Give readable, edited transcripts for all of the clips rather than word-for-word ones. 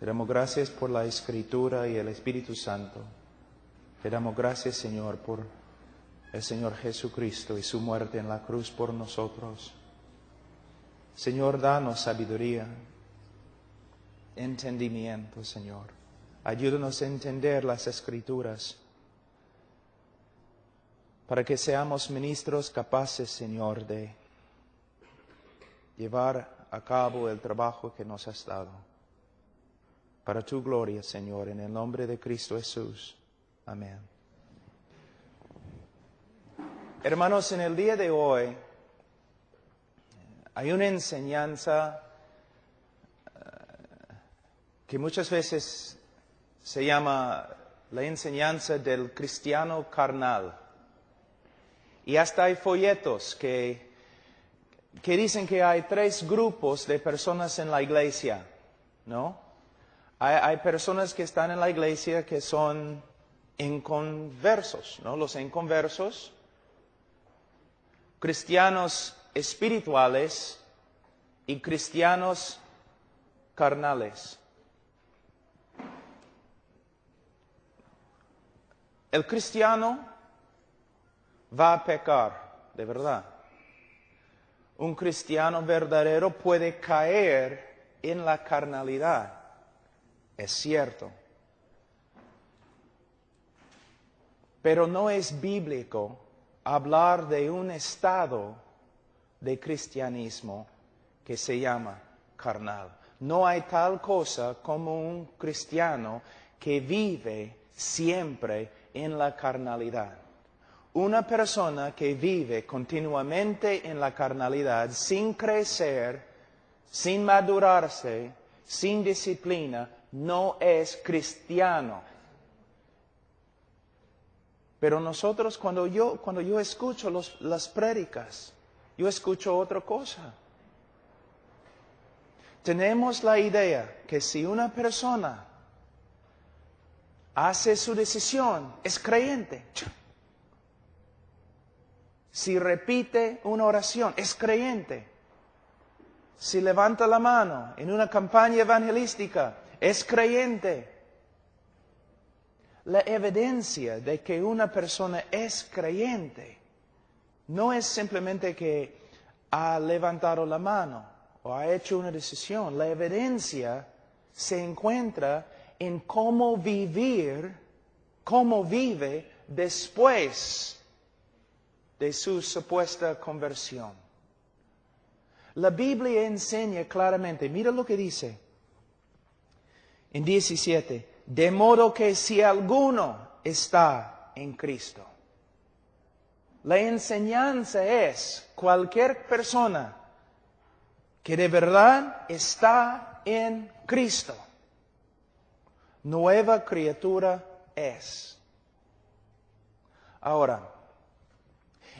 Te damos gracias por la Escritura y el Espíritu Santo. Te damos gracias, Señor, por el Señor Jesucristo y su muerte en la cruz por nosotros. Señor, danos sabiduría, entendimiento, Señor. Ayúdanos a entender las Escrituras para que seamos ministros capaces, Señor, de llevar a cabo el trabajo que nos has dado. Para tu gloria, Señor, en el nombre de Cristo Jesús. Amén. Hermanos, en el día de hoy hay una enseñanza que muchas veces se llama la enseñanza del cristiano carnal. Y hasta hay folletos que dicen que hay 3 grupos de personas en la iglesia, ¿no? Hay personas que están en la iglesia que son inconversos, ¿no? Los inconversos, cristianos espirituales y cristianos carnales. El cristiano va a pecar, de verdad. Un cristiano verdadero puede caer en la carnalidad, es cierto. Pero no es bíblico hablar de un estado de cristianismo que se llama carnal. No hay tal cosa como un cristiano que vive siempre en la carnalidad. Una persona que vive continuamente en la carnalidad, sin crecer, sin madurarse, sin disciplina, no es cristiano. Pero nosotros, cuando yo escucho las prédicas, yo escucho otra cosa. Tenemos la idea que si una persona hace su decisión, es creyente. Si repite una oración, es creyente. Si levanta la mano en una campaña evangelística, es creyente. La evidencia de que una persona es creyente no es simplemente que ha levantado la mano o ha hecho una decisión. La evidencia se encuentra en cómo vive después de su supuesta conversión. La Biblia enseña claramente, mira lo que dice en 17, de modo que si alguno está en Cristo. La enseñanza es cualquier persona que de verdad está en Cristo, nueva criatura es. Ahora,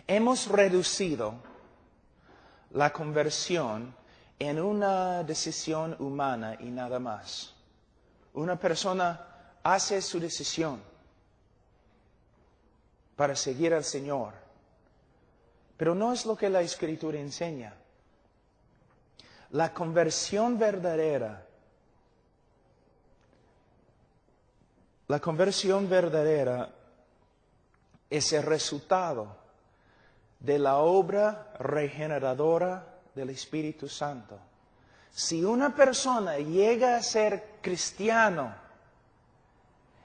hemos reducido la conversión en una decisión humana y nada más. Una persona hace su decisión para seguir al Señor, pero no es lo que la Escritura enseña. La conversión verdadera es el resultado de la obra regeneradora del Espíritu Santo. Si una persona llega a ser cristiano,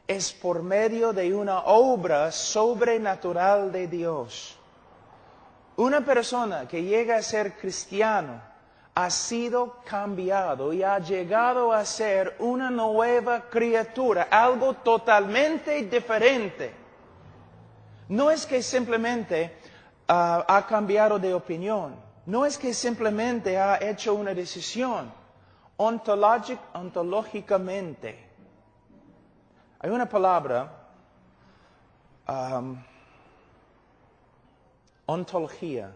es por medio de una obra sobrenatural de Dios. Una persona que llega a ser cristiano ha sido cambiado y ha llegado a ser una nueva criatura, algo totalmente diferente. No es que simplemente ha cambiado de opinión. No es que simplemente ha hecho una decisión. Ontológicamente. Hay una palabra, ontología,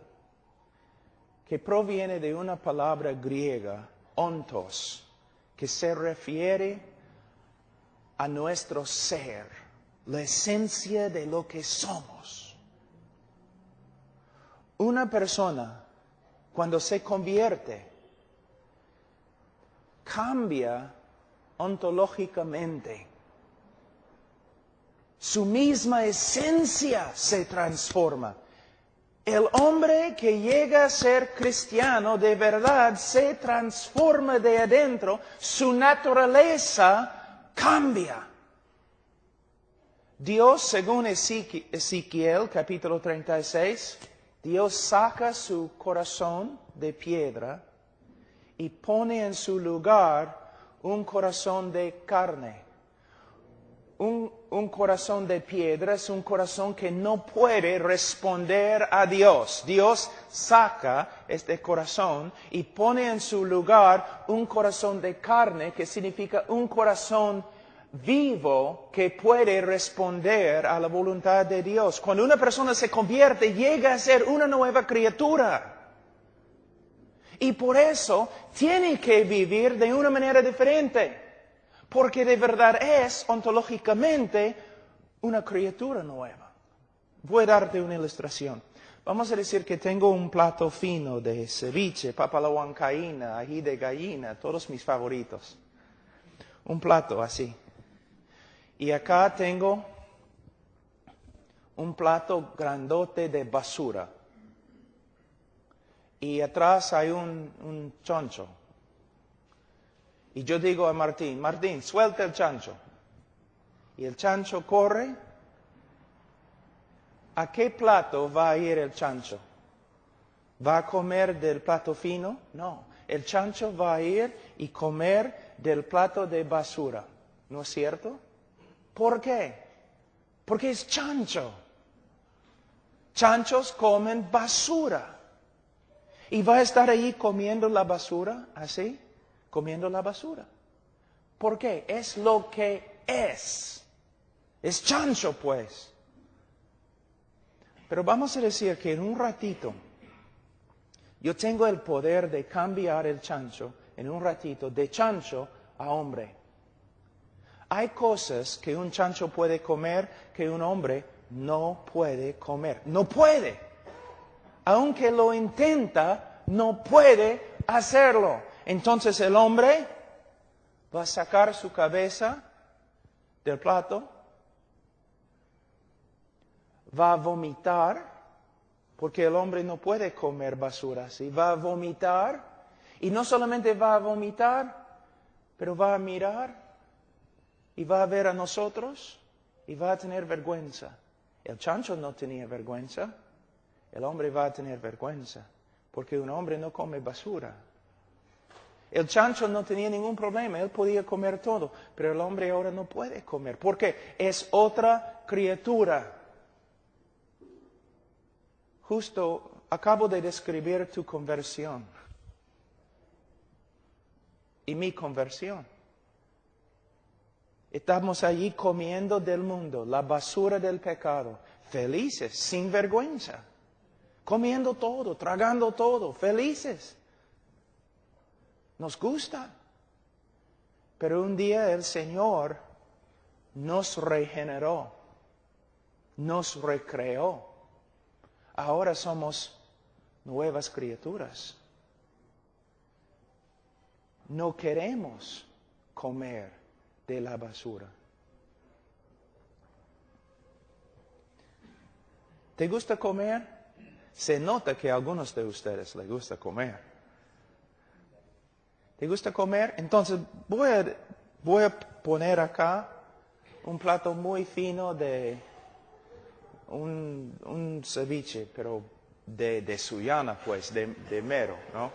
que proviene de una palabra griega, ontos, que se refiere a nuestro ser, la esencia de lo que somos. Una persona, cuando se convierte, cambia ontológicamente. Su misma esencia se transforma. El hombre que llega a ser cristiano de verdad se transforma de adentro, su naturaleza cambia. Dios, según Ezequiel capítulo 36, Dios saca su corazón de piedra y pone en su lugar un corazón de carne. Un corazón de piedra es un corazón que no puede responder a Dios. Dios saca este corazón y pone en su lugar un corazón de carne, que significa un corazón vivo que puede responder a la voluntad de Dios. Cuando una persona se convierte, llega a ser una nueva criatura. Y por eso tiene que vivir de una manera diferente. Porque de verdad es ontológicamente una criatura nueva. Voy a darte una ilustración. Vamos a decir que tengo un plato fino de ceviche, papa a la huancaína, ají de gallina, todos mis favoritos. Un plato así. Y acá tengo un plato grandote de basura. Y atrás hay un chancho. Y yo digo a Martín, Martín, suelta el chancho. Y el chancho corre. ¿A qué plato va a ir el chancho? ¿Va a comer del plato fino? No. El chancho va a ir y comer del plato de basura. ¿No es cierto? ¿Por qué? Porque es chancho. Chanchos comen basura. Y va a estar ahí comiendo la basura, así, comiendo la basura. ¿Por qué? Es lo que es. Es chancho, pues. Pero vamos a decir que en un ratito, yo tengo el poder de cambiar el chancho, en un ratito, de chancho a hombre. Hay cosas que un chancho puede comer que un hombre no puede comer. No puede. Aunque lo intenta, no puede hacerlo. Entonces el hombre va a sacar su cabeza del plato, va a vomitar, porque el hombre no puede comer basura así, va a vomitar, y no solamente va a vomitar, pero va a mirar, y va a ver a nosotros, y va a tener vergüenza. El chancho no tenía vergüenza, el hombre va a tener vergüenza, porque un hombre no come basura. El chancho no tenía ningún problema, él podía comer todo, pero el hombre ahora no puede comer, porque es otra criatura. Justo acabo de describir tu conversión y mi conversión. Estamos allí comiendo del mundo, la basura del pecado, felices, sin vergüenza, comiendo todo, tragando todo, felices. Nos gusta. Pero un día el Señor nos regeneró, nos recreó. Ahora somos nuevas criaturas. No queremos comer de la basura. ¿Te gusta comer? Se nota que a algunos de ustedes les gusta comer. ¿Te gusta comer? Entonces voy a poner acá un plato muy fino de un ceviche, pero de Sullana, pues, de mero, ¿no?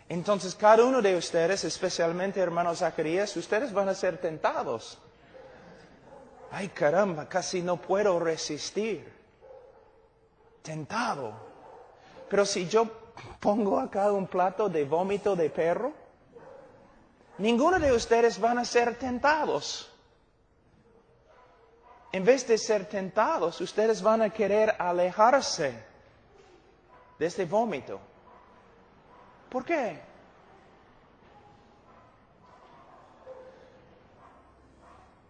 Entonces cada uno de ustedes, especialmente hermano Zacarías, ustedes van a ser tentados. Ay, caramba, casi no puedo resistir. Tentado. Pero si yo pongo acá un plato de vómito de perro, ninguno de ustedes van a ser tentados. En vez de ser tentados, ustedes van a querer alejarse de este vómito. ¿Por qué?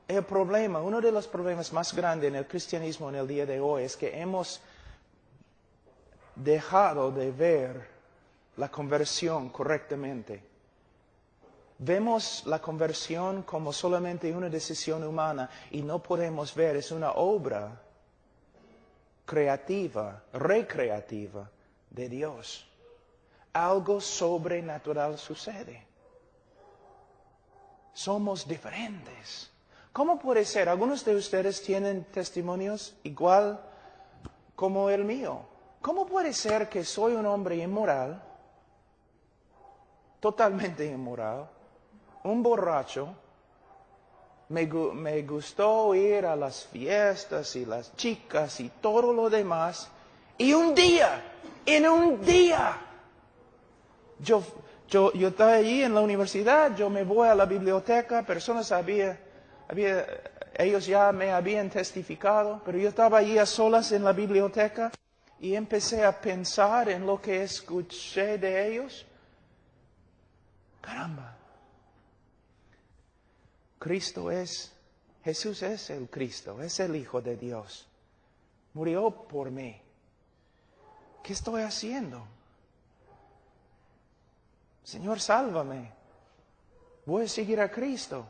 El problema, uno de los problemas más grandes en el cristianismo en el día de hoy es que hemos dejado de ver la conversión correctamente. vemos la conversión como solamente una decisión humana y no podemos ver, es una obra creativa, recreativa de Dios. Algo sobrenatural sucede. Somos diferentes. ¿Cómo puede ser? Algunos de ustedes tienen testimonios igual como el mío. ¿Cómo puede ser que soy un hombre inmoral, totalmente inmoral, un borracho? Me gustó ir a las fiestas y las chicas y todo lo demás. Y en un día, yo estaba allí en la universidad, yo me voy a la biblioteca, ellos ya me habían testificado, pero yo estaba allí a solas en la biblioteca y empecé a pensar en lo que escuché de ellos. Caramba. Jesús es el Cristo, es el Hijo de Dios. Murió por mí. ¿Qué estoy haciendo? Señor, sálvame. Voy a seguir a Cristo.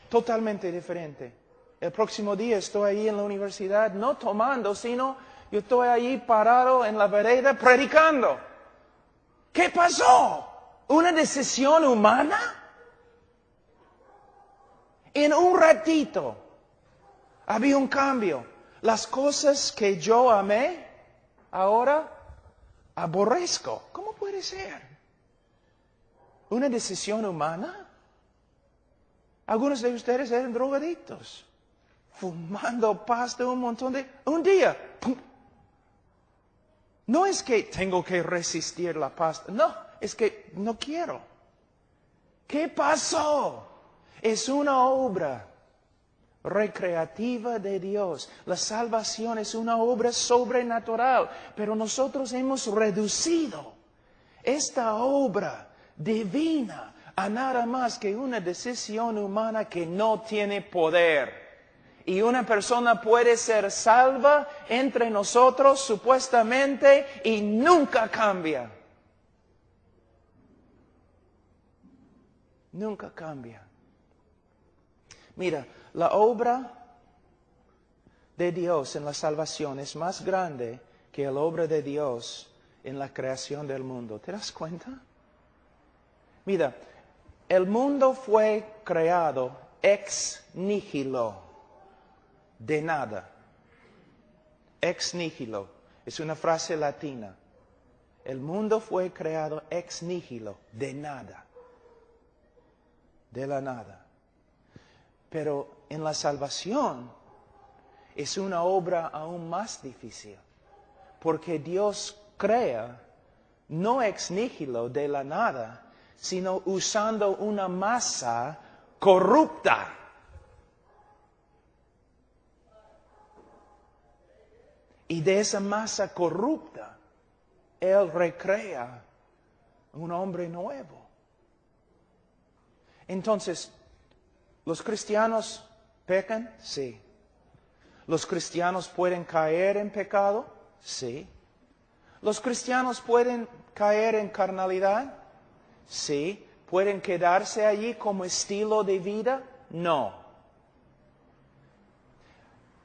Totalmente diferente. El próximo día estoy ahí en la universidad, no tomando, sino yo estoy ahí parado en la vereda predicando. ¿Qué pasó? ¿Una decisión humana? En un ratito había un cambio. Las cosas que yo amé, ahora aborrezco. ¿Cómo puede ser? ¿Una decisión humana? Algunos de ustedes eran drogadictos, fumando pasta un día. ¡Pum! No es que tengo que resistir la pasta, no, es que no quiero. ¿Qué pasó? Es una obra recreativa de Dios. La salvación es una obra sobrenatural, pero nosotros hemos reducido esta obra divina a nada más que una decisión humana que no tiene poder. Y una persona puede ser salva entre nosotros supuestamente y nunca cambia. Nunca cambia. Mira, la obra de Dios en la salvación es más grande que la obra de Dios en la creación del mundo. ¿Te das cuenta? Mira, el mundo fue creado ex nihilo, de nada. Ex nihilo, es una frase latina. El mundo fue creado ex nihilo, de nada. De la nada. Pero en la salvación es una obra aún más difícil, porque Dios crea no ex nihilo, de la nada, sino usando una masa corrupta. Y de esa masa corrupta, Él recrea un hombre nuevo. Entonces, ¿los cristianos pecan? Sí. ¿Los cristianos pueden caer en pecado? Sí. ¿Los cristianos pueden caer en carnalidad? Sí. ¿Pueden quedarse allí como estilo de vida? No.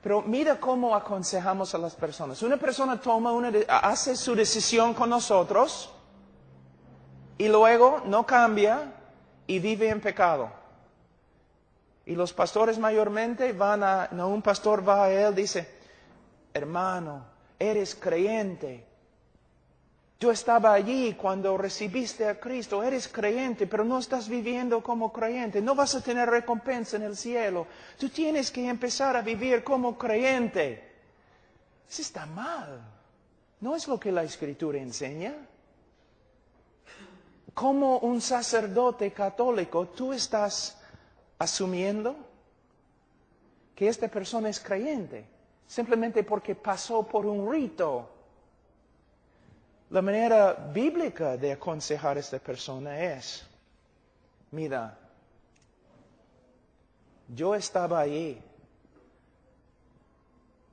Pero mira cómo aconsejamos a las personas. Una persona hace su decisión con nosotros y luego no cambia y vive en pecado. Y los pastores mayormente un pastor va a él y dice, hermano, eres creyente. Yo estaba allí cuando recibiste a Cristo, eres creyente, pero no estás viviendo como creyente. No vas a tener recompensa en el cielo. Tú tienes que empezar a vivir como creyente. Eso está mal. No es lo que la Escritura enseña. Como un sacerdote católico, tú estás asumiendo que esta persona es creyente, simplemente porque pasó por un rito. La manera bíblica de aconsejar a esta persona es, mira, yo estaba allí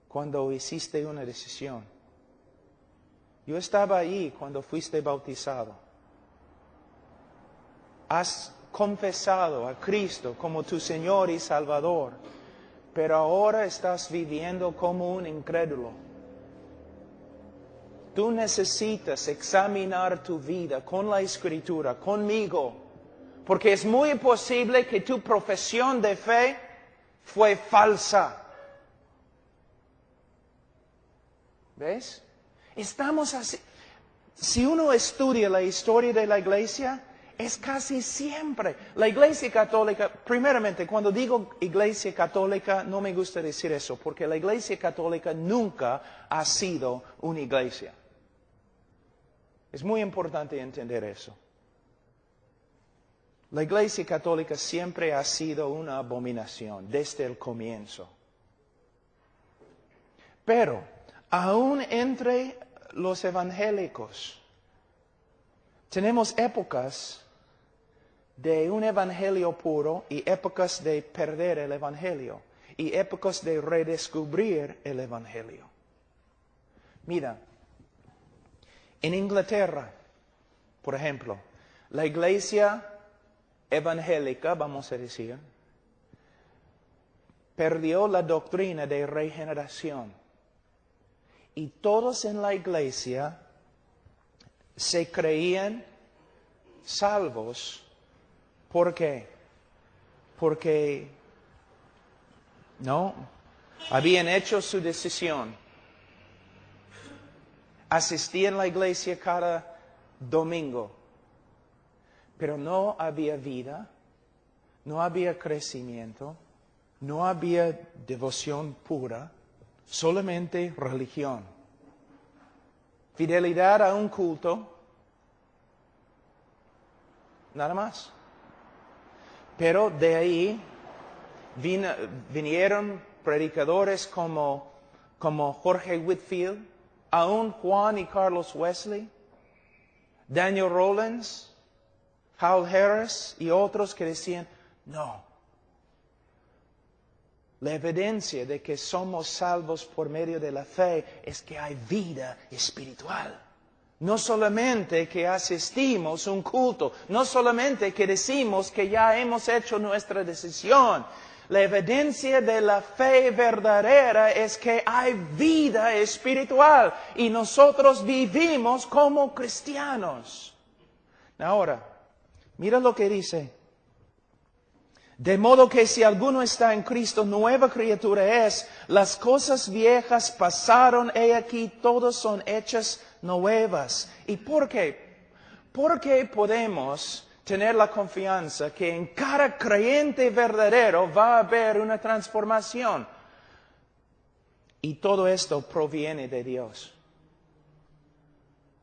cuando hiciste una decisión. Yo estaba allí cuando fuiste bautizado. ¿Has confesado a Cristo como tu Señor y Salvador, pero ahora estás viviendo como un incrédulo. Tú necesitas examinar tu vida con la Escritura, conmigo, porque es muy posible que tu profesión de fe fue falsa. ¿Ves? Estamos así. Si uno estudia la historia de la iglesia, es casi siempre la iglesia católica. Primeramente, cuando digo iglesia católica, no me gusta decir eso, porque la iglesia católica nunca ha sido una iglesia. Es muy importante entender eso. La iglesia católica siempre ha sido una abominación desde el comienzo. Pero, aún entre los evangélicos, tenemos épocas de un evangelio puro y épocas de perder el evangelio y épocas de redescubrir el evangelio. Mira, en Inglaterra, por ejemplo, la iglesia evangélica, vamos a decir, perdió la doctrina de regeneración. Y todos en la iglesia se creían salvos. ¿Por qué? Porque no habían hecho su decisión. Asistían a la iglesia cada domingo. Pero no había vida, no había crecimiento, no había devoción pura. Solamente religión. Fidelidad a un culto. Nada más. Pero de ahí vinieron predicadores como Jorge Whitfield, aún Juan y Carlos Wesley, Daniel Rollins, Hal Harris y otros que decían, no. La evidencia de que somos salvos por medio de la fe es que hay vida espiritual. No solamente que asistimos a un culto, no solamente que decimos que ya hemos hecho nuestra decisión. La evidencia de la fe verdadera es que hay vida espiritual y nosotros vivimos como cristianos. Ahora, mira lo que dice. De modo que si alguno está en Cristo, nueva criatura es. Las cosas viejas pasaron, he aquí, todas son hechas nuevas. ¿Y por qué? Porque podemos tener la confianza que en cada creyente verdadero va a haber una transformación. Y todo esto proviene de Dios.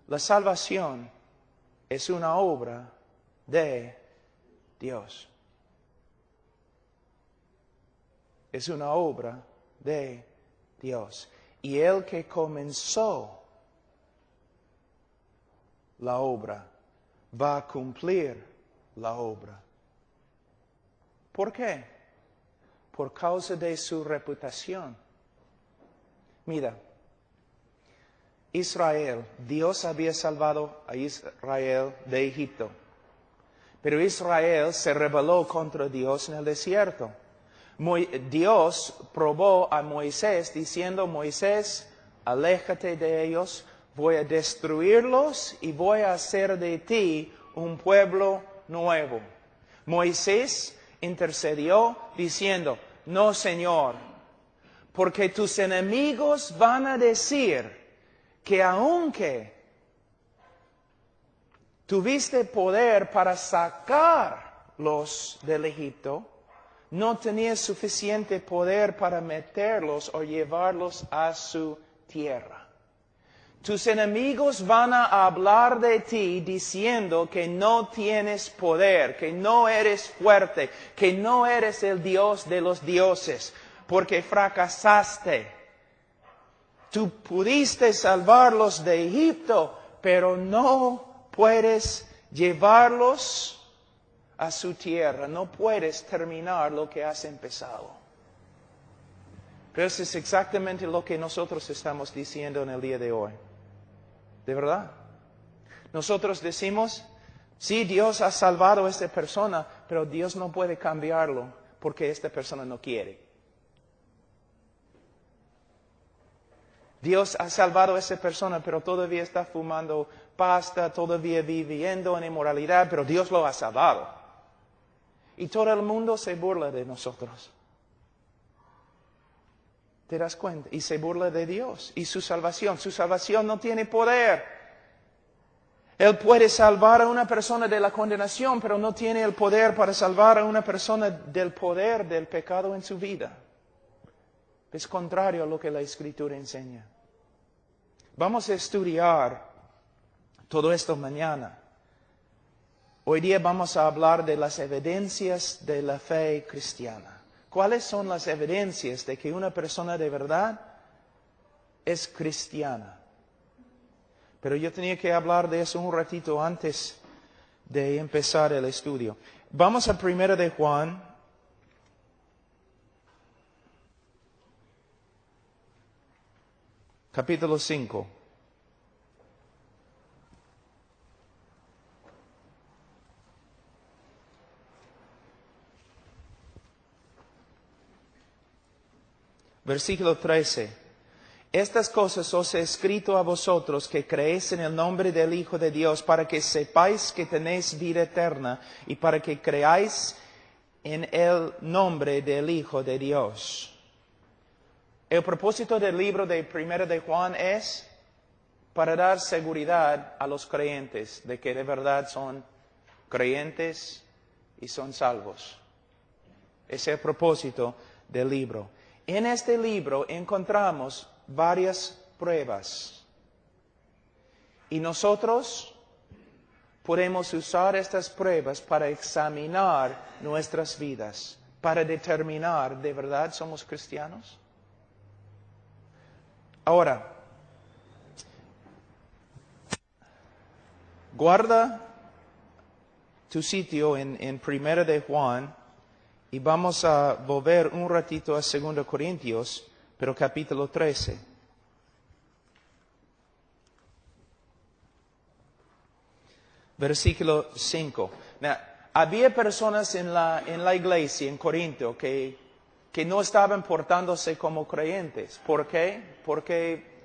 La salvación es una obra de Dios. Es una obra de Dios. Y el que comenzó la obra va a cumplir la obra. ¿Por qué? Por causa de su reputación. Mira, Israel, Dios había salvado a Israel de Egipto. Pero Israel se rebeló contra Dios en el desierto. Dios probó a Moisés diciendo, Moisés, aléjate de ellos, voy a destruirlos y voy a hacer de ti un pueblo nuevo. Moisés intercedió diciendo, no, Señor, porque tus enemigos van a decir que aunque tuviste poder para sacarlos del Egipto, no tenías suficiente poder para meterlos o llevarlos a su tierra. Tus enemigos van a hablar de ti diciendo que no tienes poder, que no eres fuerte, que no eres el Dios de los dioses, porque fracasaste. Tú pudiste salvarlos de Egipto, pero no puedes llevarlos a su tierra, no puedes terminar lo que has empezado. Pero eso es exactamente lo que nosotros estamos diciendo en el día de hoy. ¿De verdad? Nosotros decimos, sí, Dios ha salvado a esta persona, pero Dios no puede cambiarlo porque esta persona no quiere. Dios ha salvado a esa persona, pero todavía está fumando pasta, todavía viviendo en inmoralidad, pero Dios lo ha salvado. Y todo el mundo se burla de nosotros. ¿Te das cuenta? Y se burla de Dios y su salvación. Su salvación no tiene poder. Él puede salvar a una persona de la condenación, pero no tiene el poder para salvar a una persona del poder del pecado en su vida. Es contrario a lo que la Escritura enseña. Vamos a estudiar todo esto mañana. Hoy día vamos a hablar de las evidencias de la fe cristiana. ¿Cuáles son las evidencias de que una persona de verdad es cristiana? Pero yo tenía que hablar de eso un ratito antes de empezar el estudio. Vamos a 1 de Juan. Capítulo 5. Versículo 13. Estas cosas os he escrito a vosotros que creéis en el nombre del Hijo de Dios, para que sepáis que tenéis vida eterna y para que creáis en el nombre del Hijo de Dios. El propósito del libro de 1 de Juan es para dar seguridad a los creyentes de que de verdad son creyentes y son salvos. Ese es el propósito del libro. En este libro encontramos varias pruebas. Y nosotros podemos usar estas pruebas para examinar nuestras vidas, para determinar, ¿de verdad somos cristianos? Ahora, guarda tu sitio en 1 de Juan y vamos a volver un ratito a 2 Corintios, pero capítulo 13. Versículo 5. Now, había personas en la iglesia en Corinto que no estaban portándose como creyentes. ¿Por qué? Porque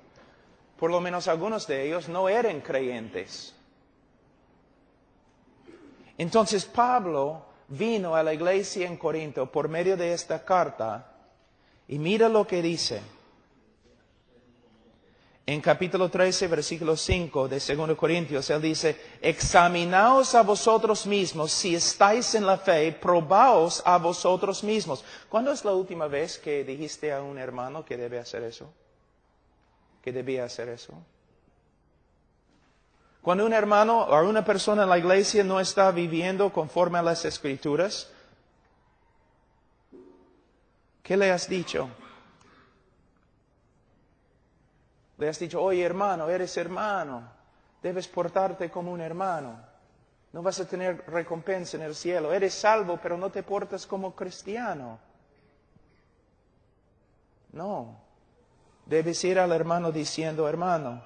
por lo menos algunos de ellos no eran creyentes. Entonces Pablo vino a la iglesia en Corinto por medio de esta carta y mira lo que dice. En capítulo 13, versículo 5 de 2 Corintios, él dice, examinaos a vosotros mismos si estáis en la fe, probaos a vosotros mismos. ¿Cuándo es la última vez que dijiste a un hermano que debe hacer eso? ¿Que debía hacer eso? Cuando un hermano o una persona en la iglesia no está viviendo conforme a las Escrituras, ¿qué le has dicho? Le has dicho, oye hermano, eres hermano, debes portarte como un hermano, no vas a tener recompensa en el cielo, eres salvo pero no te portas como cristiano. No, debes ir al hermano diciendo, hermano,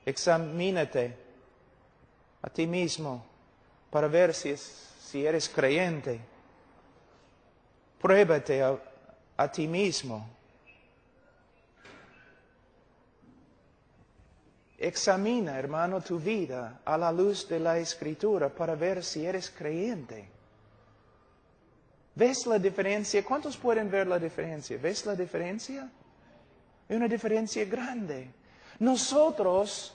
examínate a ti mismo para ver si eres creyente. Pruébate a ti mismo. Examina, hermano, tu vida a la luz de la Escritura para ver si eres creyente. ¿Ves la diferencia? ¿Cuántos pueden ver la diferencia? ¿Ves la diferencia? Hay una diferencia grande. Nosotros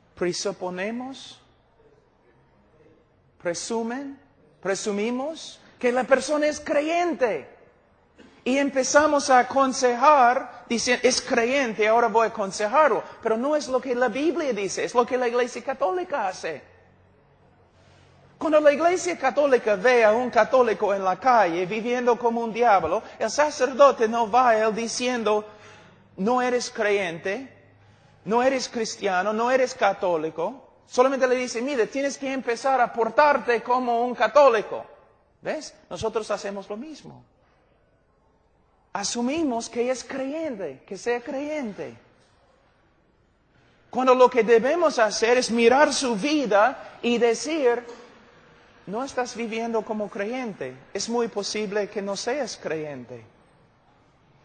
presumimos que la persona es creyente. Y empezamos a aconsejar, diciendo, es creyente, ahora voy a aconsejarlo. Pero no es lo que la Biblia dice, es lo que la Iglesia Católica hace. Cuando la Iglesia Católica ve a un católico en la calle viviendo como un diablo, el sacerdote no va a él diciendo, no eres creyente, no eres cristiano, no eres católico. Solamente le dice, mire, tienes que empezar a portarte como un católico. ¿Ves? Nosotros hacemos lo mismo. Asumimos que es creyente, que sea creyente. Cuando lo que debemos hacer es mirar su vida y decir, no estás viviendo como creyente. Es muy posible que no seas creyente.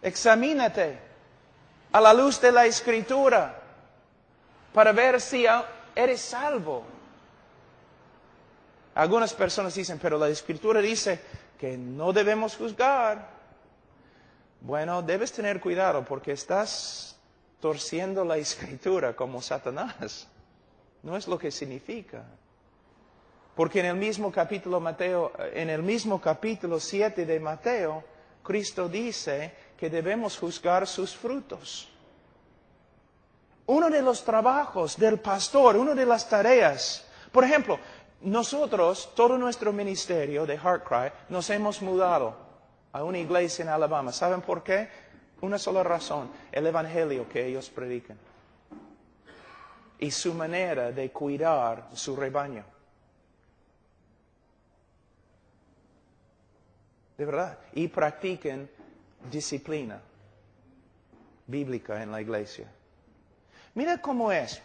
Examínate a la luz de la Escritura para ver si eres salvo. Algunas personas dicen, pero la Escritura dice que no debemos juzgar. Bueno, debes tener cuidado porque estás torciendo la Escritura como Satanás. No es lo que significa. Porque en el mismo capítulo 7 de Mateo, Cristo dice que debemos juzgar sus frutos. Uno de los trabajos del pastor, una de las tareas, por ejemplo, nosotros, todo nuestro ministerio de HeartCry, nos hemos mudado a una iglesia en Alabama. ¿Saben por qué? Una sola razón, el evangelio que ellos predican. Y su manera de cuidar su rebaño. De verdad. Y practiquen disciplina bíblica en la iglesia. Mira cómo es.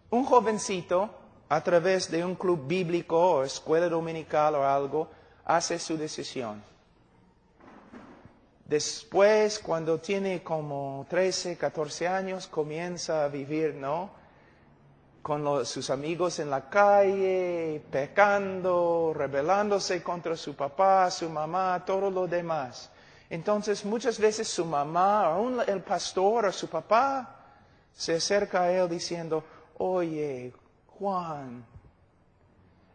Un jovencito, a través de un club bíblico o escuela dominical o algo, hace su decisión. Después, cuando tiene como 13, 14 años, comienza a vivir, ¿no? Con sus amigos en la calle, pecando, rebelándose contra su papá, su mamá, todo lo demás. Entonces, muchas veces su mamá, aún el pastor o su papá, se acerca a él diciendo, oye, Juan,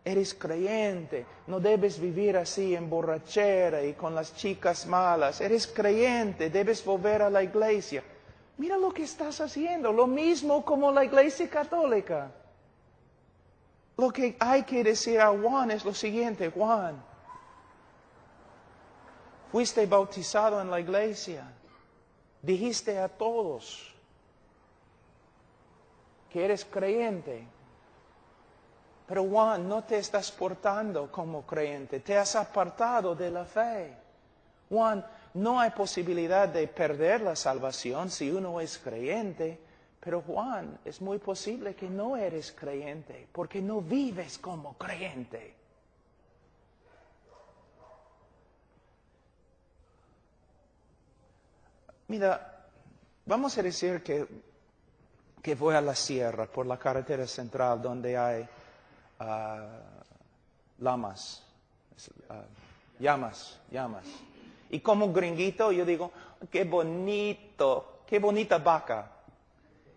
eres creyente, no debes vivir así en borrachera y con las chicas malas. Eres creyente, debes volver a la iglesia. Mira lo que estás haciendo, lo mismo como la iglesia católica. Lo que hay que decir a Juan es lo siguiente, Juan, fuiste bautizado en la iglesia, dijiste a todos que eres creyente. Pero Juan, no te estás portando como creyente, te has apartado de la fe. Juan, no hay posibilidad de perder la salvación si uno es creyente. Pero Juan, es muy posible que no eres creyente, porque no vives como creyente. Mira, vamos a decir que voy a la sierra por la carretera central donde hay llamas. Y como gringuito yo digo, qué bonito, qué bonita vaca.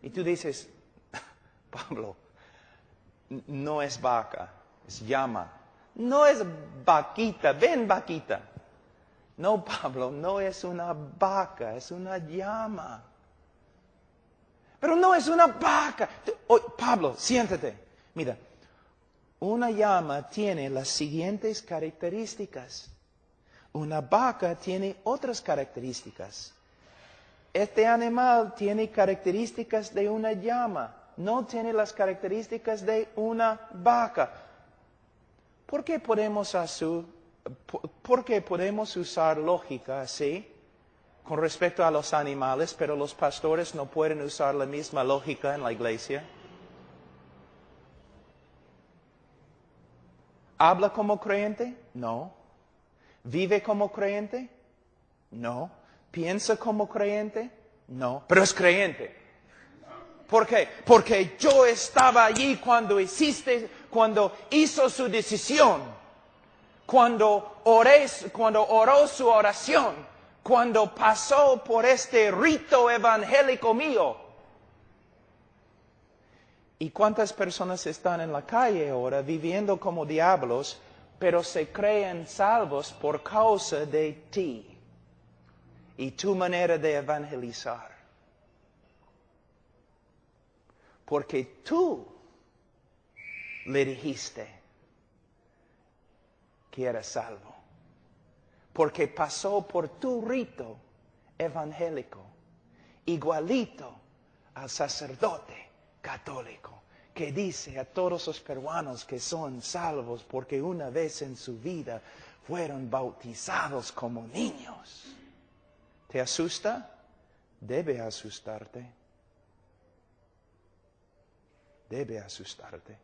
Y tú dices, Pablo, no es vaca, es llama. No es vaquita, ven vaquita. No, Pablo, no es una vaca, es una llama. Pero no es una vaca. Pablo, siéntate. Mira, una llama tiene las siguientes características. Una vaca tiene otras características. Este animal tiene características de una llama. No tiene las características de una vaca. ¿Por qué podemos usar lógica así con respecto a los animales, pero los pastores no pueden usar la misma lógica en la iglesia? ¿Habla como creyente? No. ¿Vive como creyente? No. ¿Piensa como creyente? No. Pero es creyente. ¿Por qué? Porque yo estaba allí cuando hizo su decisión, cuando oró su oración, cuando pasó por este rito evangélico mío. ¿Y cuántas personas están en la calle ahora viviendo como diablos, pero se creen salvos por causa de ti y tu manera de evangelizar? Porque tú le dijiste que era salvo. Porque pasó por tu rito evangélico, igualito al sacerdote católico, que dice a todos los peruanos que son salvos porque una vez en su vida fueron bautizados como niños. ¿Te asusta? Debe asustarte. debe asustarte.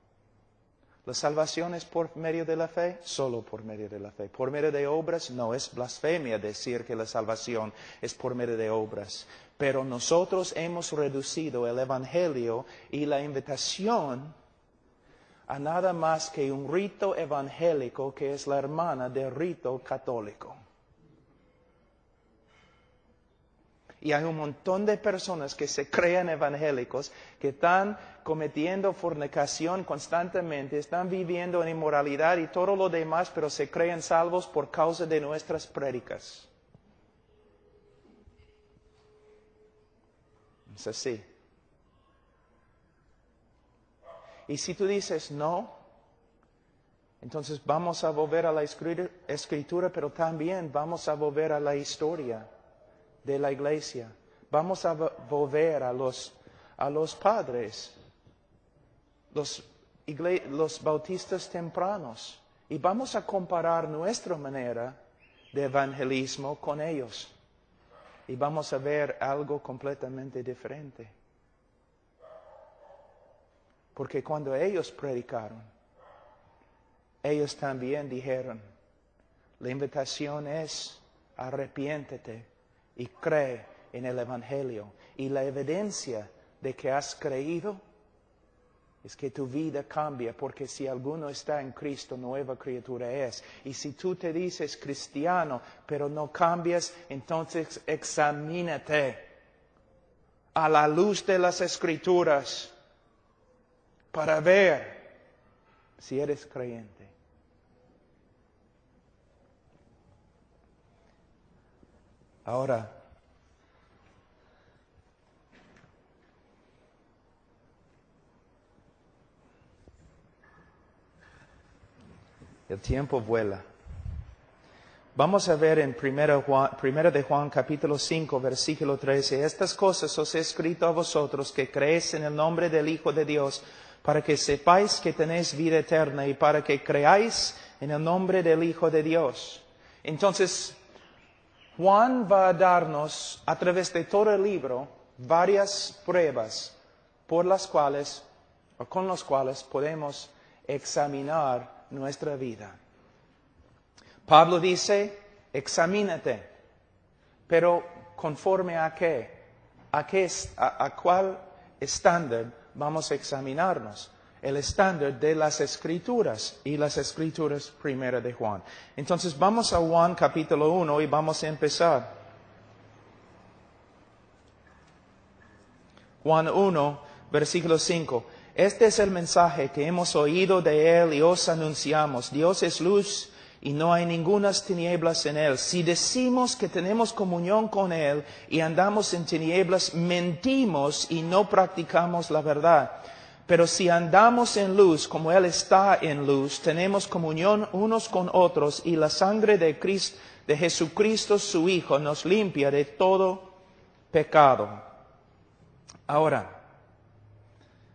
¿La salvación es por medio de la fe? Solo por medio de la fe. Por medio de obras, no, es blasfemia decir que la salvación es por medio de obras. Pero nosotros hemos reducido el Evangelio y la invitación a nada más que un rito evangélico que es la hermana del rito católico. Y hay un montón de personas que se creen evangélicos, que están cometiendo fornicación constantemente, están viviendo en inmoralidad y todo lo demás, pero se creen salvos por causa de nuestras prédicas. Es así. Y si tú dices no, entonces vamos a volver a la escritura, pero también vamos a volver a la historia de la iglesia. Vamos a volver a los padres, los bautistas tempranos, y vamos a comparar nuestra manera de evangelismo con ellos. Y vamos a ver algo completamente diferente. Porque cuando ellos predicaron, ellos también dijeron, la invitación es arrepiéntete y cree en el Evangelio. Y la evidencia de que has creído es que tu vida cambia, porque si alguno está en Cristo, nueva criatura es. Y si tú te dices cristiano, pero no cambias, entonces examínate a la luz de las Escrituras para ver si eres creyente. Ahora, el tiempo vuela. Vamos a ver en 1 de Juan capítulo 5, versículo 13. Estas cosas os he escrito a vosotros que creéis en el nombre del Hijo de Dios, para que sepáis que tenéis vida eterna y para que creáis en el nombre del Hijo de Dios. Entonces, Juan va a darnos, a través de todo el libro, varias pruebas por las cuales, o con las cuales podemos examinar nuestra vida. Pablo dice, examínate, pero ¿conforme a qué? ¿A cuál estándar vamos a examinarnos? El estándar de las Escrituras, y las Escrituras primera de Juan. Entonces vamos a Juan capítulo 1 y vamos a empezar. Juan 1, versículo 5. Este es el mensaje que hemos oído de Él y os anunciamos. Dios es luz y no hay ningunas tinieblas en Él. Si decimos que tenemos comunión con Él y andamos en tinieblas, mentimos y no practicamos la verdad. Pero si andamos en luz, como Él está en luz, tenemos comunión unos con otros y la sangre de Jesucristo, su Hijo, nos limpia de todo pecado. Ahora,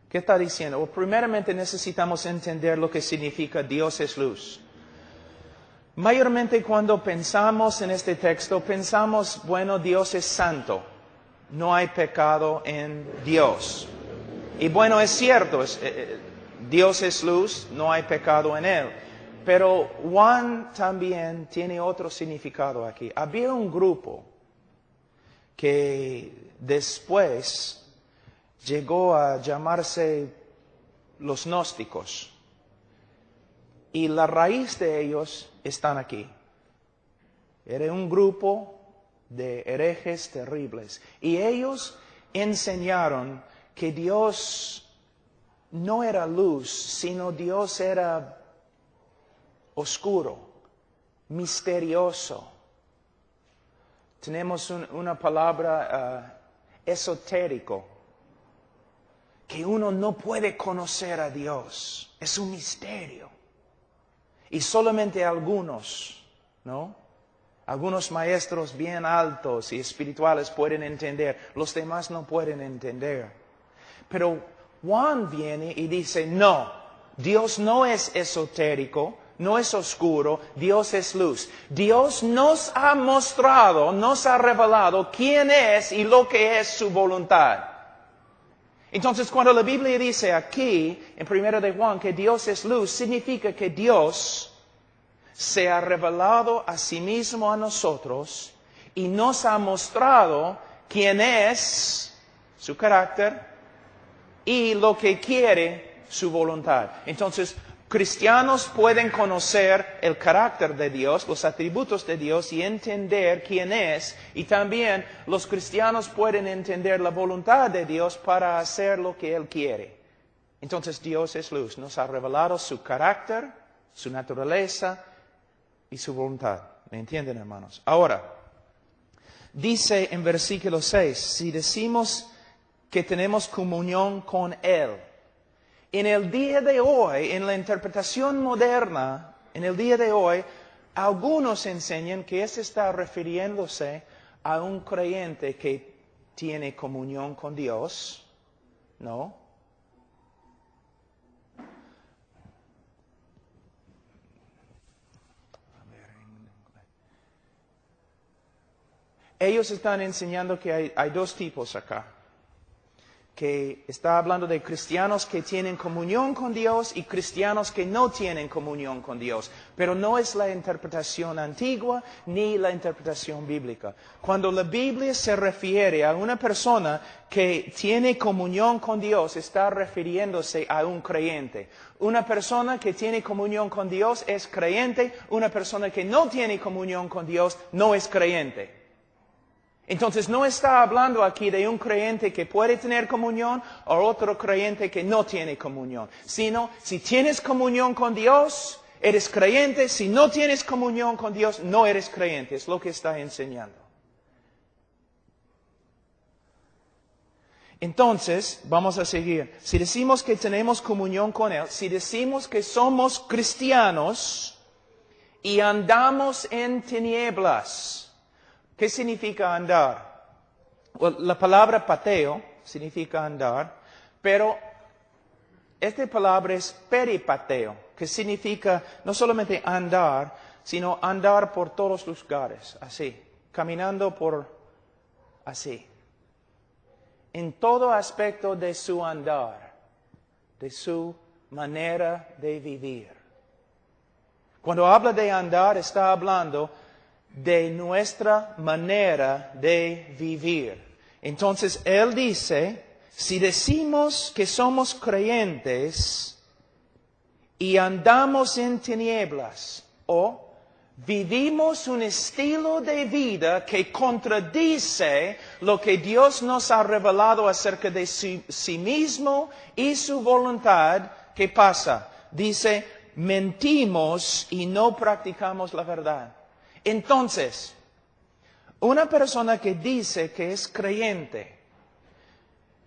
¿qué está diciendo? Well, primeramente necesitamos entender lo que significa Dios es luz. Mayormente cuando pensamos en este texto, pensamos, bueno, Dios es santo. No hay pecado en Dios. Y bueno, es cierto, Dios es luz, no hay pecado en Él. Pero Juan también tiene otro significado aquí. Había un grupo que después llegó a llamarse los gnósticos. Y la raíz de ellos están aquí. Era un grupo de herejes terribles. Y ellos enseñaron que Dios no era luz, sino Dios era oscuro, misterioso. Tenemos una palabra esotérico, que uno no puede conocer a Dios. Es un misterio. Y solamente algunos, ¿no? Algunos maestros bien altos y espirituales pueden entender. Los demás no pueden entender. Pero Juan viene y dice, no, Dios no es esotérico, no es oscuro, Dios es luz. Dios nos ha mostrado, nos ha revelado quién es y lo que es su voluntad. Entonces, cuando la Biblia dice aquí, en 1 de Juan, que Dios es luz, significa que Dios se ha revelado a sí mismo a nosotros y nos ha mostrado quién es, su carácter y lo que quiere, su voluntad. Entonces, cristianos pueden conocer el carácter de Dios, los atributos de Dios y entender quién es. Y también los cristianos pueden entender la voluntad de Dios para hacer lo que Él quiere. Entonces Dios es luz, nos ha revelado su carácter, su naturaleza y su voluntad. ¿Me entienden, hermanos? Ahora, dice en versículo 6, si decimos que tenemos comunión con Él, en el día de hoy, en la interpretación moderna, en el día de hoy, algunos enseñan que eso está refiriéndose a un creyente que tiene comunión con Dios, ¿no? Ellos están enseñando que hay dos tipos acá. Que está hablando de cristianos que tienen comunión con Dios y cristianos que no tienen comunión con Dios. Pero no es la interpretación antigua ni la interpretación bíblica. Cuando la Biblia se refiere a una persona que tiene comunión con Dios, está refiriéndose a un creyente. Una persona que tiene comunión con Dios es creyente, una persona que no tiene comunión con Dios no es creyente. Entonces no está hablando aquí de un creyente que puede tener comunión o otro creyente que no tiene comunión, sino si tienes comunión con Dios, eres creyente, si no tienes comunión con Dios, no eres creyente, es lo que está enseñando. Entonces, vamos a seguir. Si decimos que tenemos comunión con Él, si decimos que somos cristianos y andamos en tinieblas, ¿qué significa andar? Well, la palabra pateo significa andar, pero esta palabra es peripateo, que significa no solamente andar, sino andar por todos los lugares, así, caminando por así. En todo aspecto de su andar, de su manera de vivir. Cuando habla de andar, está hablando de nuestra manera de vivir. Entonces, Él dice, si decimos que somos creyentes y andamos en tinieblas o vivimos un estilo de vida que contradice lo que Dios nos ha revelado acerca de sí mismo y su voluntad, ¿qué pasa? Dice, mentimos y no practicamos la verdad. Entonces, una persona que dice que es creyente,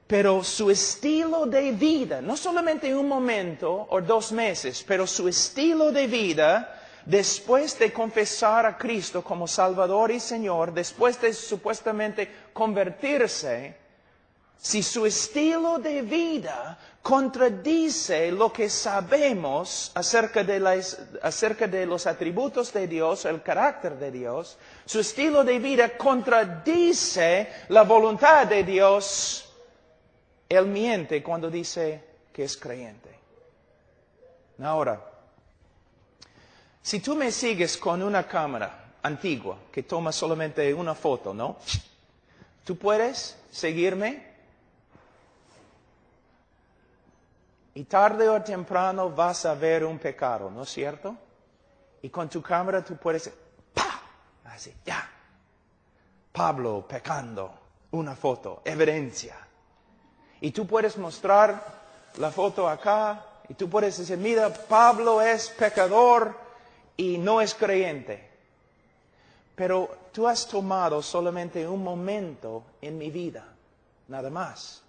pero su estilo de vida, no solamente un momento o 2 meses, pero su estilo de vida, después de confesar a Cristo como Salvador y Señor, después de supuestamente convertirse, si su estilo de vida contradice lo que sabemos acerca de los atributos de Dios, el carácter de Dios, su estilo de vida contradice la voluntad de Dios, él miente cuando dice que es creyente. Ahora, si tú me sigues con una cámara antigua que toma solamente una foto, ¿no? ¿Tú puedes seguirme? Y tarde o temprano vas a ver un pecado, ¿no es cierto? Y con tu cámara tú puedes, ¡pah! Así, ya. Pablo pecando, una foto, evidencia. Y tú puedes mostrar la foto acá, y tú puedes decir, mira, Pablo es pecador y no es creyente. Pero tú has tomado solamente un momento en mi vida, nada más.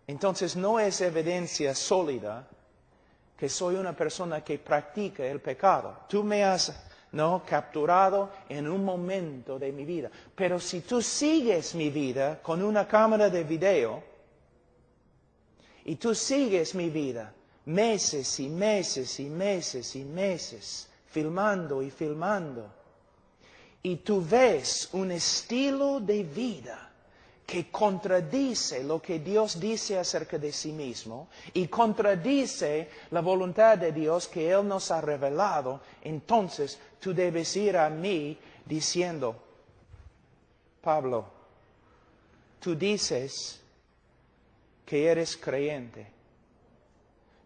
Entonces no es evidencia sólida que soy una persona que practica el pecado. Tú me has capturado en un momento de mi vida. Pero si tú sigues mi vida con una cámara de video y tú sigues mi vida meses y meses y meses y meses filmando y filmando y tú ves un estilo de vida que contradice lo que Dios dice acerca de sí mismo y contradice la voluntad de Dios que Él nos ha revelado, entonces tú debes ir a mí diciendo, Pablo, tú dices que eres creyente,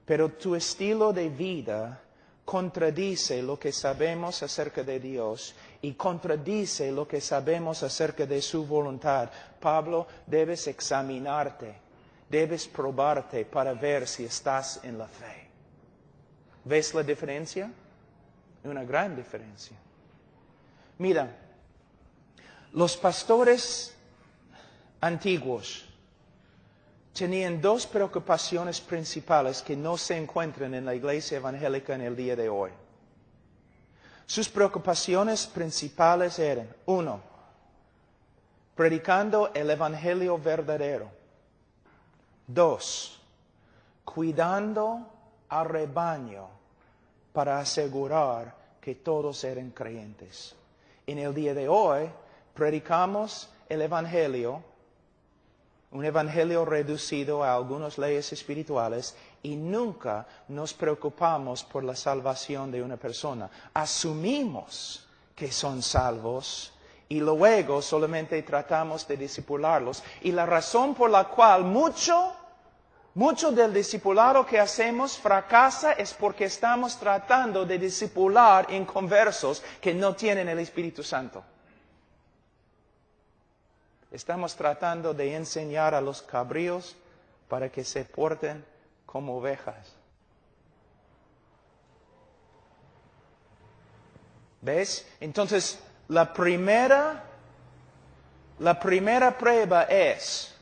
pero tu estilo de vida contradice lo que sabemos acerca de Dios y contradice lo que sabemos acerca de su voluntad. Pablo, debes examinarte, debes probarte para ver si estás en la fe. ¿Ves la diferencia? Una gran diferencia. Mira, los pastores antiguos tenían dos preocupaciones principales que no se encuentran en la iglesia evangélica en el día de hoy. Sus preocupaciones principales eran, 1, predicando el evangelio verdadero. 2, cuidando al rebaño para asegurar que todos eran creyentes. En el día de hoy, predicamos el evangelio, un evangelio reducido a algunas leyes espirituales, y nunca nos preocupamos por la salvación de una persona. Asumimos que son salvos y luego solamente tratamos de discipularlos. Y la razón por la cual mucho del discipulado que hacemos fracasa es porque estamos tratando de discipular inconversos que no tienen el Espíritu Santo. Estamos tratando de enseñar a los cabríos para que se porten como ovejas. ¿Ves? Entonces, la primera prueba es,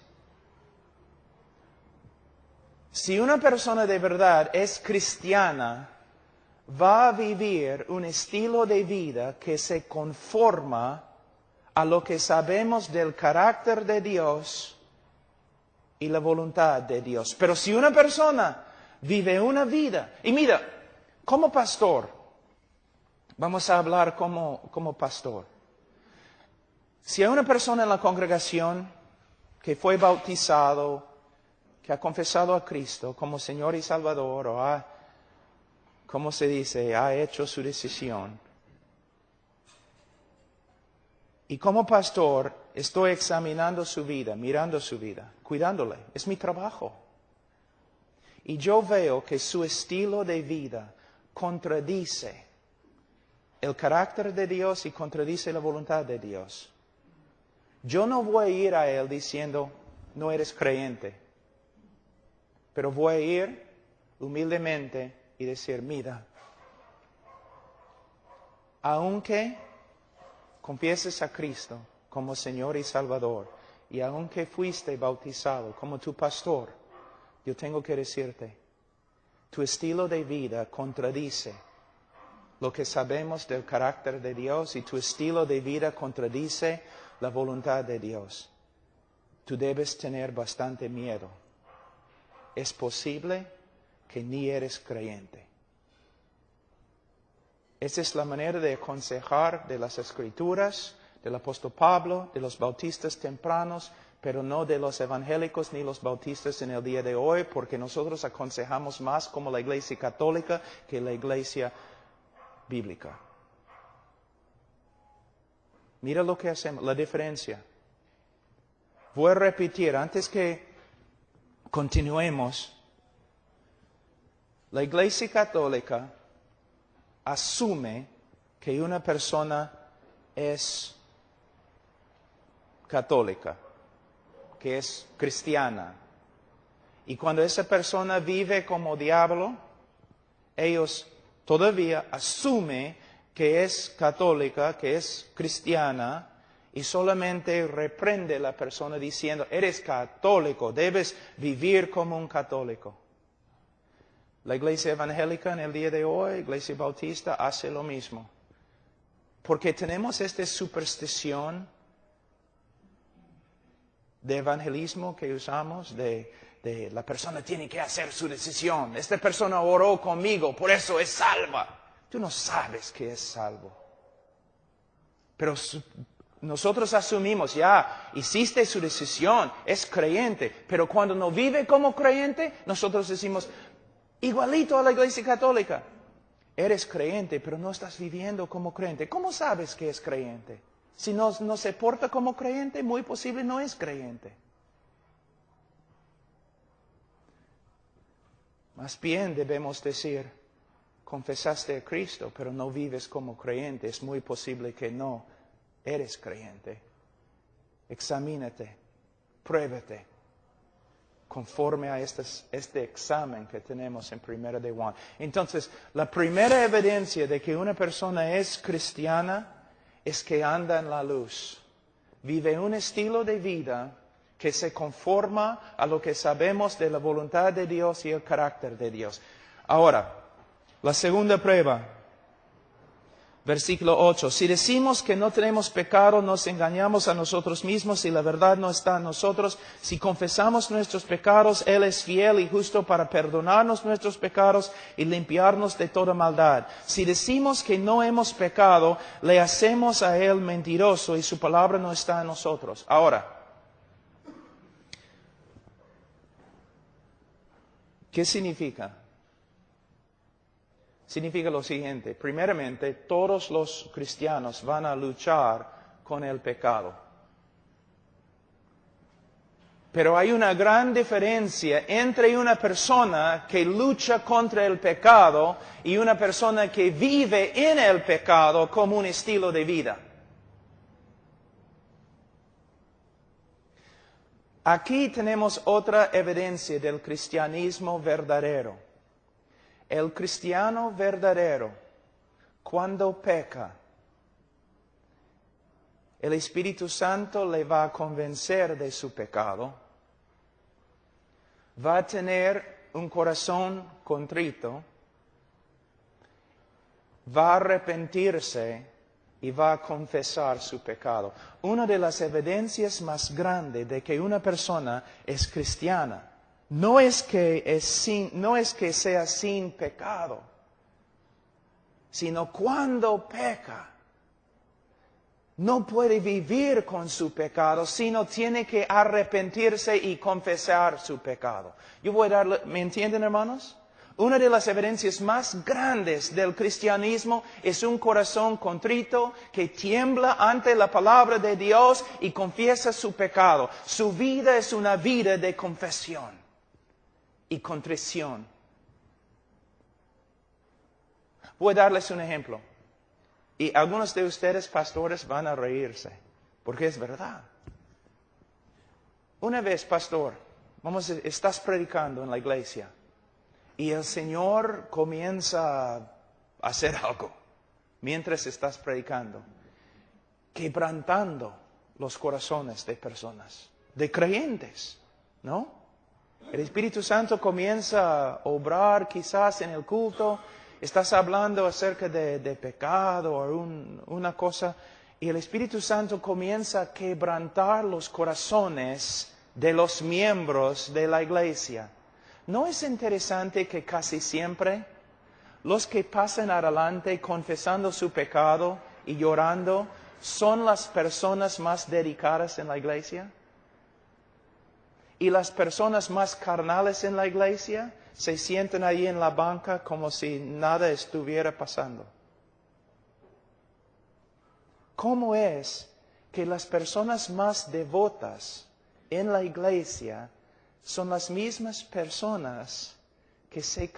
si una persona de verdad es cristiana, va a vivir un estilo de vida que se conforma a lo que sabemos del carácter de Dios y la voluntad de Dios. Pero si una persona vive una vida, y mira, como pastor, vamos a hablar como pastor. Si hay una persona en la congregación que fue bautizado, que ha confesado a Cristo como Señor y Salvador, o ha, ¿cómo se dice?, ha hecho su decisión. Y como pastor estoy examinando su vida, mirando su vida, cuidándole. Es mi trabajo. Y yo veo que su estilo de vida contradice el carácter de Dios y contradice la voluntad de Dios. Yo no voy a ir a Él diciendo, no eres creyente. Pero voy a ir humildemente y decir, mira, aunque confieses a Cristo como Señor y Salvador, y aunque fuiste bautizado como tu pastor, yo tengo que decirte, tu estilo de vida contradice lo que sabemos del carácter de Dios y tu estilo de vida contradice la voluntad de Dios. Tú debes tener bastante miedo. Es posible que ni eres creyente. Esa es la manera de aconsejar de las Escrituras, del apóstol Pablo, de los bautistas tempranos, pero no de los evangélicos ni los bautistas en el día de hoy, porque nosotros aconsejamos más como la Iglesia católica que la Iglesia bíblica. Mira lo que hacemos, la diferencia. Voy a repetir, antes que continuemos, la Iglesia católica asume que una persona es católica, que es cristiana. Y cuando esa persona vive como diablo, ellos todavía asumen que es católica, que es cristiana, y solamente reprende a la persona diciendo, eres católico, debes vivir como un católico. La iglesia evangélica en el día de hoy, iglesia bautista, hace lo mismo. Porque tenemos esta superstición de evangelismo que usamos, de la persona tiene que hacer su decisión. Esta persona oró conmigo, por eso es salva. Tú no sabes que es salvo. Pero nosotros asumimos, ya, hiciste su decisión, es creyente, pero cuando no vive como creyente, nosotros decimos, igualito a la Iglesia Católica. Eres creyente, pero no estás viviendo como creyente. ¿Cómo sabes que es creyente? Si no se porta como creyente, muy posible no es creyente. Más bien debemos decir, confesaste a Cristo, pero no vives como creyente. Es muy posible que no eres creyente. Examínate, pruébate, conforme a este examen que tenemos en 1 de Juan. Entonces, la primera evidencia de que una persona es cristiana es que anda en la luz. Vive un estilo de vida que se conforma a lo que sabemos de la voluntad de Dios y el carácter de Dios. Ahora, la segunda prueba, versículo 8. Si decimos que no tenemos pecado, nos engañamos a nosotros mismos y la verdad no está en nosotros. Si confesamos nuestros pecados, Él es fiel y justo para perdonarnos nuestros pecados y limpiarnos de toda maldad. Si decimos que no hemos pecado, le hacemos a Él mentiroso y su palabra no está en nosotros. Ahora, ¿qué significa? Significa lo siguiente. Primeramente, todos los cristianos van a luchar con el pecado. Pero hay una gran diferencia entre una persona que lucha contra el pecado y una persona que vive en el pecado como un estilo de vida. Aquí tenemos otra evidencia del cristianismo verdadero. El cristiano verdadero, cuando peca, el Espíritu Santo le va a convencer de su pecado, va a tener un corazón contrito, va a arrepentirse y va a confesar su pecado. Una de las evidencias más grandes de que una persona es cristiana no es que sea sin pecado, sino cuando peca. No puede vivir con su pecado, sino tiene que arrepentirse y confesar su pecado. ¿Me entienden, hermanos? Una de las evidencias más grandes del cristianismo es un corazón contrito que tiembla ante la palabra de Dios y confiesa su pecado. Su vida es una vida de confesión y contrición. Voy a darles un ejemplo. Y algunos de ustedes, pastores, van a reírse, porque es verdad. Una vez, pastor, estás predicando en la iglesia y el Señor comienza a hacer algo mientras estás predicando, quebrantando los corazones de personas, de creyentes, ¿no? El Espíritu Santo comienza a obrar quizás en el culto. Estás hablando acerca de pecado o una cosa y el Espíritu Santo comienza a quebrantar los corazones de los miembros de la iglesia. ¿No es interesante que casi siempre los que pasan adelante confesando su pecado y llorando son las personas más dedicadas en la iglesia? Y las personas más carnales en la iglesia se sientan ahí en la banca como si nada estuviera pasando. ¿Cómo es que las personas más devotas en la iglesia son las mismas personas que se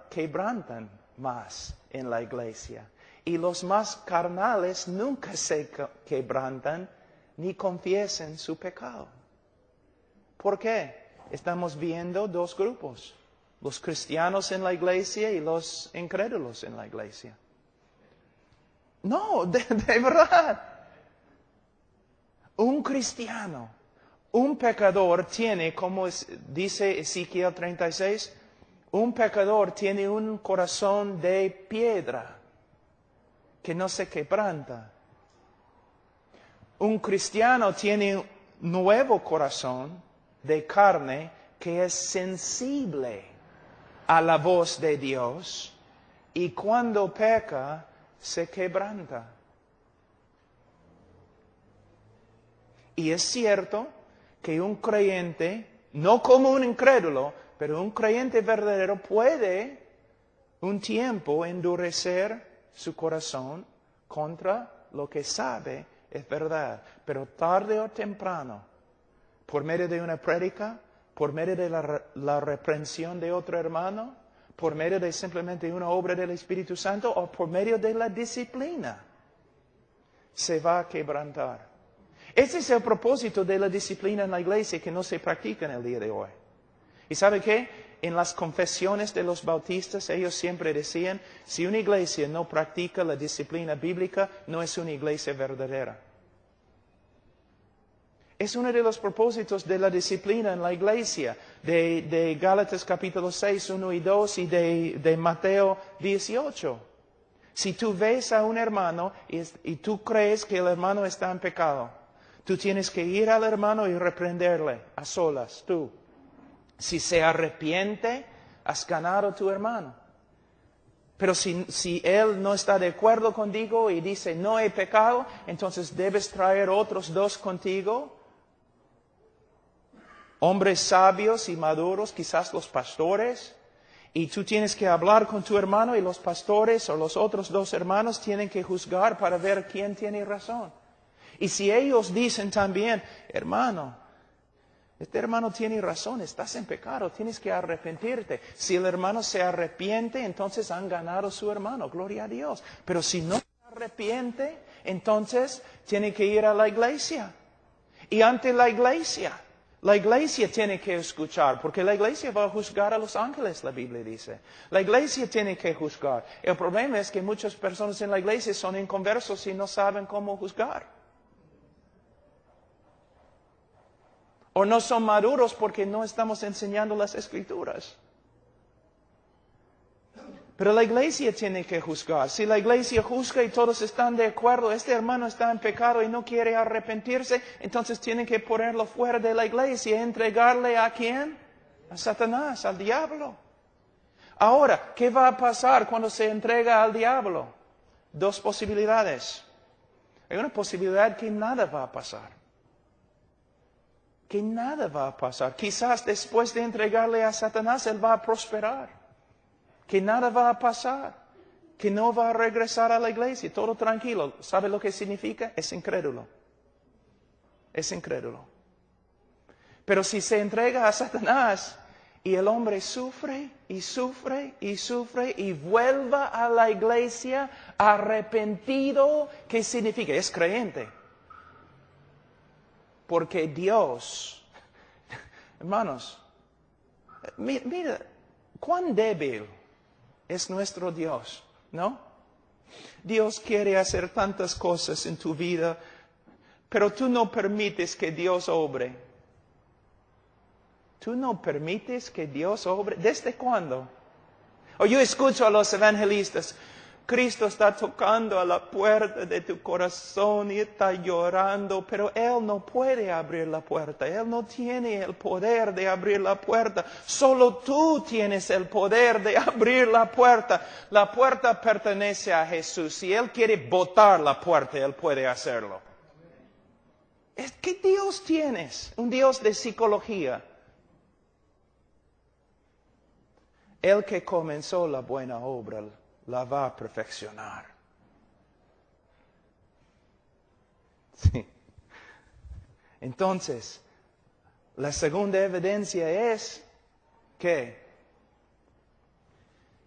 quebrantan más en la iglesia? Y los más carnales nunca se quebrantan ni confiesan su pecado. ¿Por qué? Estamos viendo dos grupos. Los cristianos en la iglesia y los incrédulos en la iglesia. No, de verdad. Un cristiano, un pecador tiene, como dice Ezequiel 36, un pecador tiene un corazón de piedra que no se quebranta. Un cristiano tiene un nuevo corazón de carne que es sensible a la voz de Dios y cuando peca se quebranta. Y es cierto que un creyente, no como un incrédulo, pero un creyente verdadero puede un tiempo endurecer su corazón contra lo que sabe es verdad. Pero tarde o temprano, por medio de una prédica, por medio de la reprensión de otro hermano, por medio de simplemente una obra del Espíritu Santo o por medio de la disciplina, se va a quebrantar. Ese es el propósito de la disciplina en la iglesia que no se practica en el día de hoy. ¿Y sabe qué? En las confesiones de los bautistas ellos siempre decían, si una iglesia no practica la disciplina bíblica, no es una iglesia verdadera. Es uno de los propósitos de la disciplina en la iglesia, de Gálatas capítulo 6, 1 y 2 y de Mateo 18. Si tú ves a un hermano y tú crees que el hermano está en pecado, tú tienes que ir al hermano y reprenderle a solas, tú. Si se arrepiente, has ganado a tu hermano. Pero si él no está de acuerdo contigo y dice, no he pecado, entonces debes traer otros dos contigo. Hombres sabios y maduros, quizás los pastores. Y tú tienes que hablar con tu hermano y los pastores o los otros dos hermanos tienen que juzgar para ver quién tiene razón. Y si ellos dicen también, hermano, este hermano tiene razón, estás en pecado, tienes que arrepentirte. Si el hermano se arrepiente, entonces han ganado a su hermano, gloria a Dios. Pero si no se arrepiente, entonces tiene que ir a la iglesia. Y ante la iglesia tiene que escuchar, porque la iglesia va a juzgar a los ángeles, la Biblia dice. La iglesia tiene que juzgar. El problema es que muchas personas en la iglesia son inconversos y no saben cómo juzgar. O no son maduros porque no estamos enseñando las Escrituras. Pero la iglesia tiene que juzgar. Si la iglesia juzga y todos están de acuerdo, este hermano está en pecado y no quiere arrepentirse, entonces tienen que ponerlo fuera de la iglesia y entregarle ¿a quién? A Satanás, al diablo. Ahora, ¿qué va a pasar cuando se entrega al diablo? Dos posibilidades. Hay una posibilidad que nada va a pasar. Que nada va a pasar. Quizás después de entregarle a Satanás, él va a prosperar. Que nada va a pasar. Que no va a regresar a la iglesia. Todo tranquilo. ¿Sabe lo que significa? Es incrédulo. Es incrédulo. Pero si se entrega a Satanás y el hombre sufre y sufre y sufre y vuelva a la iglesia arrepentido, ¿qué significa? Es creyente. Porque Dios, hermanos, mira, cuán débil es nuestro Dios, ¿no? Dios quiere hacer tantas cosas en tu vida, pero tú no permites que Dios obre. Tú no permites que Dios obre. ¿Desde cuándo? O yo escucho a los evangelistas, Cristo está tocando a la puerta de tu corazón y está llorando, pero Él no puede abrir la puerta. Él no tiene el poder de abrir la puerta. Solo tú tienes el poder de abrir la puerta. La puerta pertenece a Jesús. Si Él quiere botar la puerta, Él puede hacerlo. ¿Qué Dios tienes? Un Dios de psicología. El que comenzó la buena obra la va a perfeccionar. Sí. Entonces, la segunda evidencia es que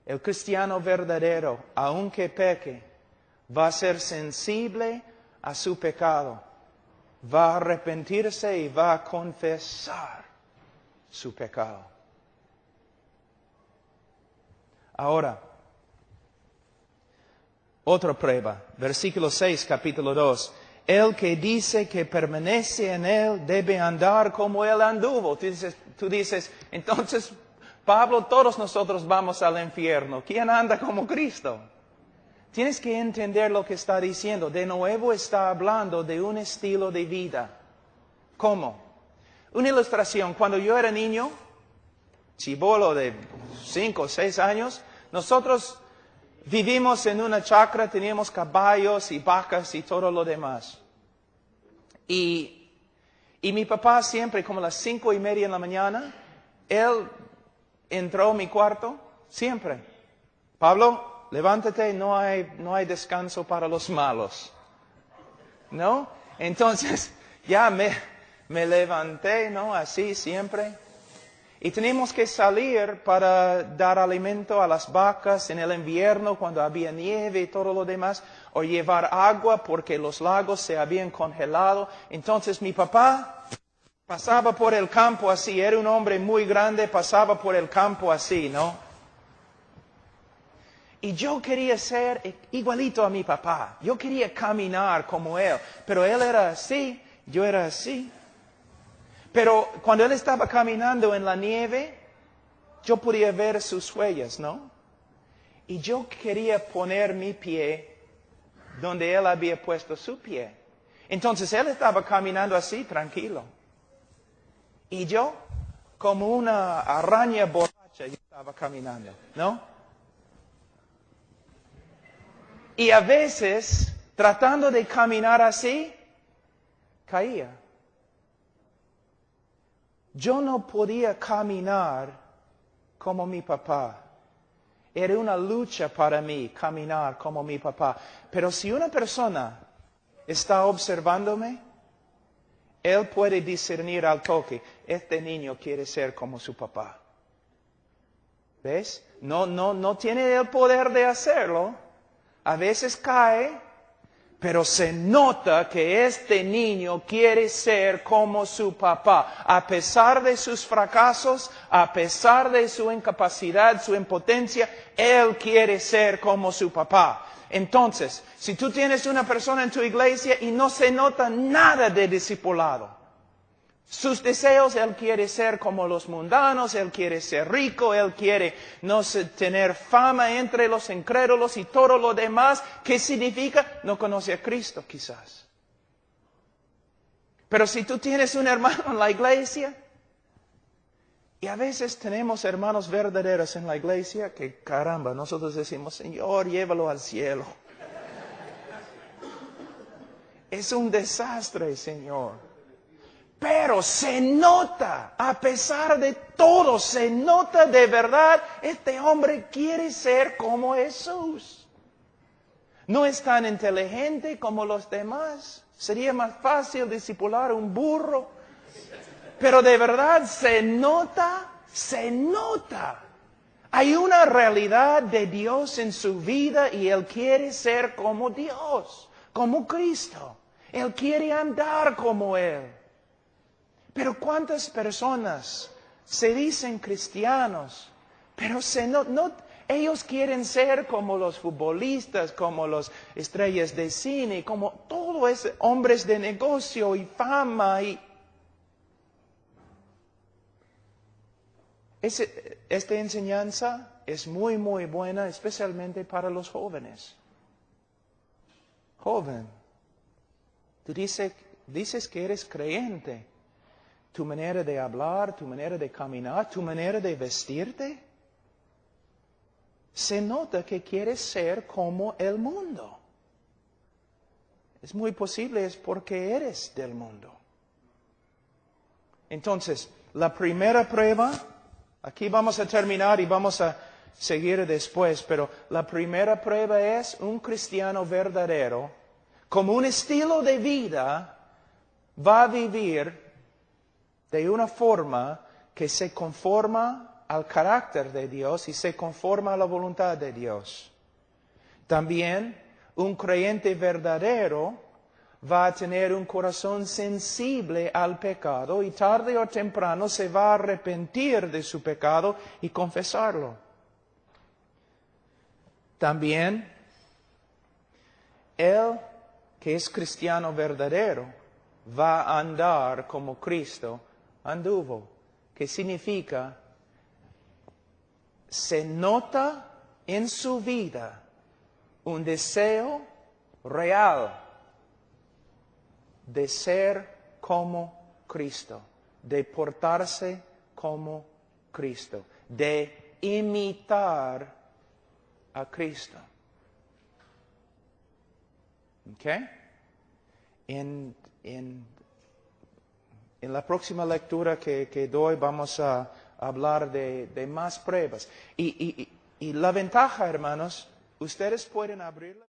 el cristiano verdadero, aunque peque, va a ser sensible a su pecado, va a arrepentirse y va a confesar su pecado. Ahora, otra prueba, versículo 6, capítulo 2. El que dice que permanece en Él debe andar como Él anduvo. Tú dices, entonces, Pablo, todos nosotros vamos al infierno. ¿Quién anda como Cristo? Tienes que entender lo que está diciendo. De nuevo está hablando de un estilo de vida. ¿Cómo? Una ilustración. Cuando yo era niño, chibolo de 5 o 6 años, nosotros vivimos en una chacra, teníamos caballos y vacas y todo lo demás. Y Y mi papá siempre, como a las 5:30 en la mañana, él entró a mi cuarto, siempre. Pablo, levántate, no hay descanso para los malos. ¿No? Entonces, ya me levanté, ¿no? Así siempre. Y teníamos que salir para dar alimento a las vacas en el invierno cuando había nieve y todo lo demás, o llevar agua porque los lagos se habían congelado. Entonces mi papá pasaba por el campo así, era un hombre muy grande, pasaba por el campo así, ¿no? Y yo quería ser igualito a mi papá, yo quería caminar como él, pero él era así, yo era así. Pero cuando él estaba caminando en la nieve, yo podía ver sus huellas, ¿no? Y yo quería poner mi pie donde él había puesto su pie. Entonces él estaba caminando así, tranquilo. Y yo, como una araña borracha, yo estaba caminando, ¿no? Y a veces, tratando de caminar así, caía. Yo no podía caminar como mi papá. Era una lucha para mí caminar como mi papá. Pero si una persona está observándome, él puede discernir al toque, este niño quiere ser como su papá. ¿Ves? No tiene el poder de hacerlo. A veces cae, pero se nota que este niño quiere ser como su papá. A pesar de sus fracasos, a pesar de su incapacidad, su impotencia, él quiere ser como su papá. Entonces, si tú tienes una persona en tu iglesia y no se nota nada de discipulado, sus deseos, él quiere ser como los mundanos, él quiere ser rico, él quiere no sé, tener fama entre los incrédulos y todo lo demás. ¿Qué significa? No conoce a Cristo quizás. Pero si tú tienes un hermano en la iglesia, y a veces tenemos hermanos verdaderos en la iglesia, que caramba, nosotros decimos, Señor, llévalo al cielo. Es un desastre, Señor. Pero se nota, a pesar de todo, se nota de verdad, este hombre quiere ser como Jesús. No es tan inteligente como los demás. Sería más fácil discipular un burro. Pero de verdad se nota, se nota. Hay una realidad de Dios en su vida y Él quiere ser como Dios, como Cristo. Él quiere andar como Él. Pero ¿cuántas personas se dicen cristianos? Pero ellos quieren ser como los futbolistas, como los estrellas de cine, como todos esos hombres de negocio y fama. Esta enseñanza es muy, muy buena, especialmente para los jóvenes. Joven, tú dices que eres creyente. Tu manera de hablar, tu manera de caminar, tu manera de vestirte, se nota que quieres ser como el mundo. Es muy posible, es porque eres del mundo. Entonces, la primera prueba, aquí vamos a terminar y vamos a seguir después, pero la primera prueba es un cristiano verdadero, como un estilo de vida, va a vivir de una forma que se conforma al carácter de Dios y se conforma a la voluntad de Dios. También un creyente verdadero va a tener un corazón sensible al pecado y tarde o temprano se va a arrepentir de su pecado y confesarlo. También él que es cristiano verdadero va a andar como Cristo anduvo, que significa, se nota en su vida un deseo real de ser como Cristo, de portarse como Cristo, de imitar a Cristo. ¿Ok? En En la próxima lectura que doy vamos a hablar de más pruebas. Y la ventaja, hermanos, ustedes pueden abrirla.